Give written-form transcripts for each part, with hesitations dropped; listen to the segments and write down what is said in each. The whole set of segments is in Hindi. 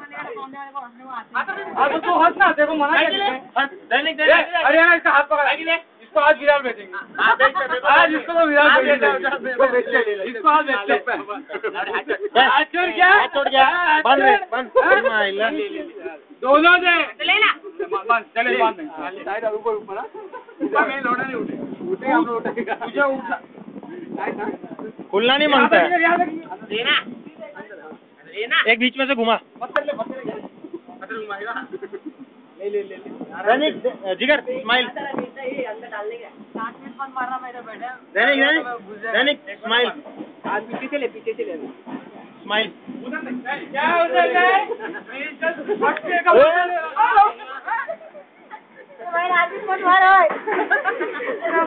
तो तू हंस ना, तेरे को मना किया। अरे यार इसका हाथ पकड़, इसको आज विराट भेजेंगे। आज इसको तो विराट भेजेंगे, इसको आज भेजते हैं। हाथ छोड़ गया, दोनों से चले बांध ऊपर मैं लौटा नहीं उठे तुझे उठा खुलना नहीं मांगता है। एक बीच में से घुमा जिगर स्माइल दैनिक स्माइल पीछे से ले स्माइल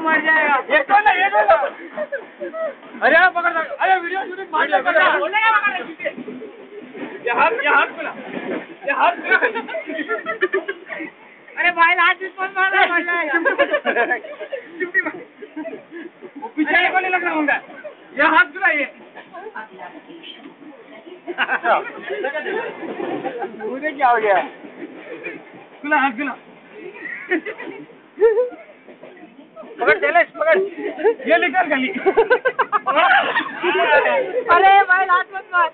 मर जाएगा ये अरे पकड़ अरे वीडियो शूटिंग ये हाथ अरे भाई हाथ कौन मार रहा है मर जाएगा वो पीछे को नहीं लगना होगा ये हाथ खुला ये मुझे क्या हो गया खुला हाथ खुला पकड़ चले पकड़ ये निकल गली अरे भाई हाथ मत मार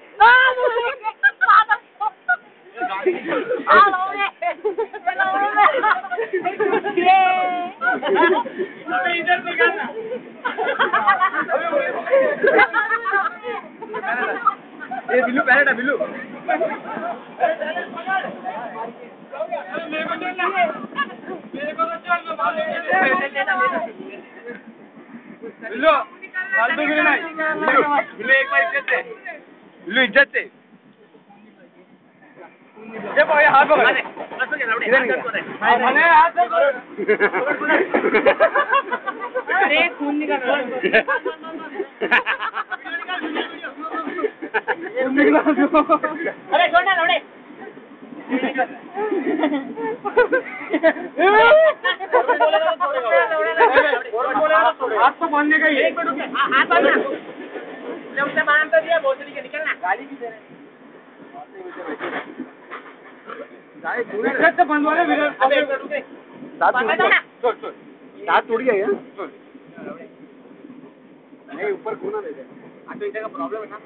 इधर निकलना ये बिल्लू पैरेट है बिल्लू मेरे को तो चल बिल्लू फालतू गिरे नहीं बिल्लू एक बार इज्जत से बिल्लू इज्जत से ये भाई हाथ पकड़ मैंने हाथ अरे खून निकल रहा है अरे छोड़ ना लौड़े हाथ तो बांधने का ही एक मिनट रुक हाथ बांधना जब उसने बांध तो दिया बहुत तरीके निकलना गाली भी दे रहे गाड़ी बंद वाले दांत टूट गया क्या नहीं ऊपर खूना दे दे तो इधर का प्रॉब्लम है ना